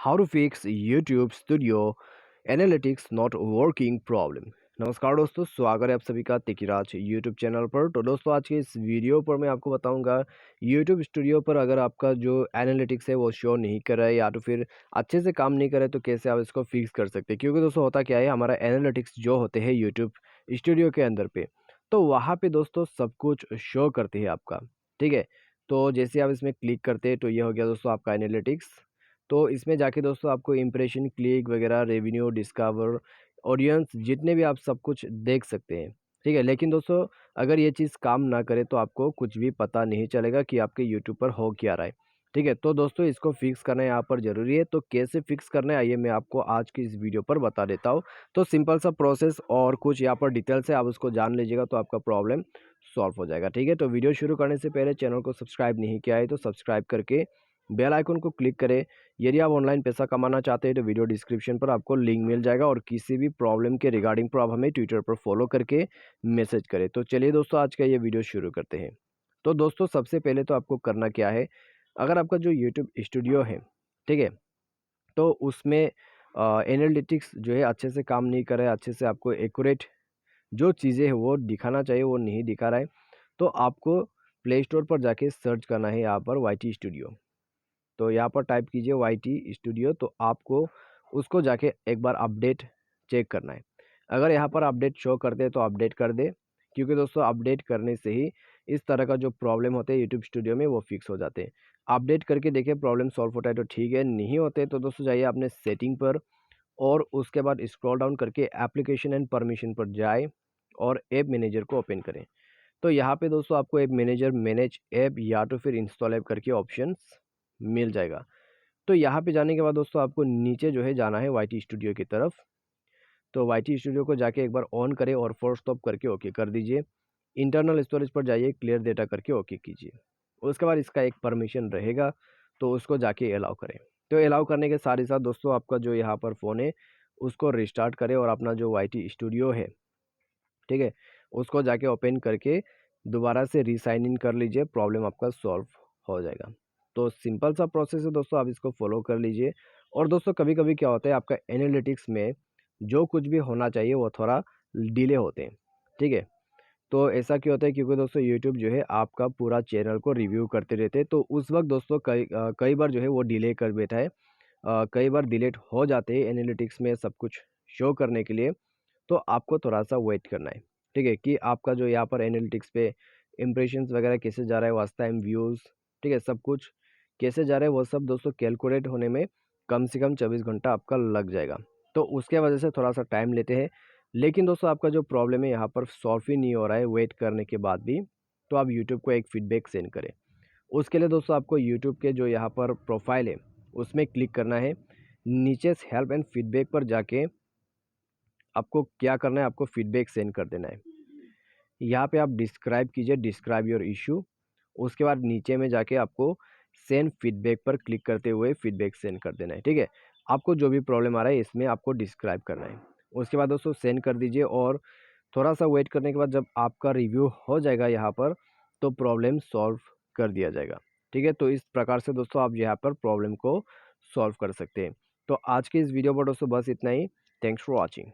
How to fix YouTube studio analytics not working problem. नमस्कार दोस्तों, स्वागत है आप सभी का तिकिराज यूट्यूब चैनल पर। तो दोस्तों, आज के इस वीडियो पर मैं आपको बताऊंगा यूट्यूब स्टूडियो पर अगर आपका जो एनालिटिक्स है वो शो नहीं कर रहा है या तो फिर अच्छे से काम नहीं कर रहा है तो कैसे आप इसको फिक्स कर सकते हैं। क्योंकि दोस्तों होता क्या है, हमारा एनालिटिक्स जो होते हैं यूट्यूब स्टूडियो के अंदर पे, तो वहाँ पे दोस्तों सब कुछ शो करती है आपका। ठीक है, तो जैसे आप इसमें क्लिक करते हैं तो ये हो गया दोस्तों आपका एनालिटिक्स। तो इसमें जाके दोस्तों आपको इम्प्रेशन, क्लिक वगैरह, रेवेन्यू, डिस्कवर, ऑडियंस, जितने भी आप सब कुछ देख सकते हैं। ठीक है, लेकिन दोस्तों अगर ये चीज़ काम ना करे तो आपको कुछ भी पता नहीं चलेगा कि आपके यूट्यूब पर हो क्या रहा है। ठीक है, तो दोस्तों इसको फिक्स करना यहाँ पर ज़रूरी है। तो कैसे फिक्स करना है आइए मैं आपको आज की इस वीडियो पर बता देता हूँ। तो सिंपल सा प्रोसेस और कुछ यहाँ पर डिटेल्स है, आप उसको जान लीजिएगा तो आपका प्रॉब्लम सॉल्व हो जाएगा। ठीक है, तो वीडियो शुरू करने से पहले चैनल को सब्सक्राइब नहीं किया है तो सब्सक्राइब करके बेल आइकन को क्लिक करें। यदि आप ऑनलाइन पैसा कमाना चाहते हैं तो वीडियो डिस्क्रिप्शन पर आपको लिंक मिल जाएगा और किसी भी प्रॉब्लम के रिगार्डिंग पर आप हमें ट्विटर पर फॉलो करके मैसेज करें। तो चलिए दोस्तों, आज का ये वीडियो शुरू करते हैं। तो दोस्तों सबसे पहले तो आपको करना क्या है, अगर आपका जो यूट्यूब स्टूडियो है, ठीक है, तो उसमें एनालिटिक्स जो है अच्छे से काम नहीं कर रहा है, अच्छे से आपको एक्यूरेट जो चीज़ें हैं वो दिखाना चाहिए वो नहीं दिखा रहा है, तो आपको प्ले स्टोर पर जाके सर्च करना है यहाँ पर वाई टी स्टूडियो। तो यहाँ पर टाइप कीजिए वाई टी स्टूडियो, तो आपको उसको जाके एक बार अपडेट चेक करना है। अगर यहाँ पर अपडेट शो करते हैं तो अपडेट कर दे, क्योंकि दोस्तों अपडेट करने से ही इस तरह का जो प्रॉब्लम होते हैं यूट्यूब स्टूडियो में वो फिक्स हो जाते हैं। अपडेट करके देखिए प्रॉब्लम सॉल्व होता है तो ठीक है, नहीं होते तो दोस्तों जाइए अपने सेटिंग पर और उसके बाद स्क्रॉल डाउन करके एप्लीकेशन एंड परमिशन पर जाए और ऐप मैनेजर को ओपन करें। तो यहाँ पे दोस्तों आपको ऐप मैनेजर, मैनेज ऐप या तो फिर इंस्टॉल ऐप करके ऑप्शंस मिल जाएगा। तो यहाँ पे जाने के बाद दोस्तों आपको नीचे जो है जाना है वाई टी स्टूडियो की तरफ। तो वाई टी स्टूडियो को जाके एक बार ऑन करें और फोर्स स्टॉप करके ओके कर दीजिए। इंटरनल स्टोरेज पर जाइए, क्लियर डेटा करके ओके कीजिए। उसके बाद इसका एक परमिशन रहेगा तो उसको जाके अलाउ करें। तो अलाउ करने के साथ ही साथ दोस्तों आपका जो यहाँ पर फ़ोन है उसको रिस्टार्ट करें और अपना जो वाई टी स्टूडियो है, ठीक है, उसको जाके ओपन करके दोबारा से रीसाइन इन कर लीजिए, प्रॉब्लम आपका सॉल्व हो जाएगा। तो सिंपल सा प्रोसेस है दोस्तों, आप इसको फॉलो कर लीजिए। और दोस्तों कभी कभी क्या होता है, आपका एनालिटिक्स में जो कुछ भी होना चाहिए वो थोड़ा डिले होते हैं। ठीक है, तो ऐसा क्यों होता है, क्योंकि दोस्तों यूट्यूब जो है आपका पूरा चैनल को रिव्यू करते रहते हैं, तो उस वक्त दोस्तों कई बार जो है वो डिले कर बैठा है। कई बार डिलीट हो जाते हैं एनालिटिक्स में सब कुछ शो करने के लिए। तो आपको थोड़ा-सा वेट करना है, ठीक है? कि आपका जो यहाँ पर एनालिटिक्स पे इम्प्रेशंस वगैरह कैसे जा रहा है, वॉच टाइम, व्यूज़, ठीक है? सब कुछ कैसे जा रहा है वो सब दोस्तों कैलकुलेट होने में कम से कम 24 घंटा आपका लग जाएगा। तो उसके वजह से थोड़ा-सा टाइम लेते हैं। लेकिन दोस्तों आपका जो प्रॉब्लम है यहाँ पर सॉल्व ही नहीं हो रहा है वेट करने के बाद भी, तो आप यूट्यूब को एक फीडबैक सेंड करें। उसके लिए दोस्तों आपको यूट्यूब के जो यहाँ पर प्रोफाइल है, उसमें क्लिक करना है। नीचे से हेल्प एंड फीडबैक पर जाके आपको क्या करना है, आपको फीडबैक सेंड कर देना है। यहाँ पे आप डिस्क्राइब कीजिए, डिस्क्राइब योर इशू। उसके बाद नीचे में जाके आपको सेंड फीडबैक पर क्लिक करते हुए फीडबैक सेंड कर देना है। ठीक है, आपको जो भी प्रॉब्लम आ रहा है इसमें आपको डिस्क्राइब करना है। उसके बाद दोस्तों सेंड कर दीजिए और थोड़ा सा वेट करने के बाद जब आपका रिव्यू हो जाएगा यहाँ पर, तो प्रॉब्लम सॉल्व कर दिया जाएगा। ठीक है, तो इस प्रकार से दोस्तों आप यहाँ पर प्रॉब्लम को सॉल्व कर सकते हैं। तो आज के इस वीडियो पर दोस्तों बस इतना ही। Thanks for watching.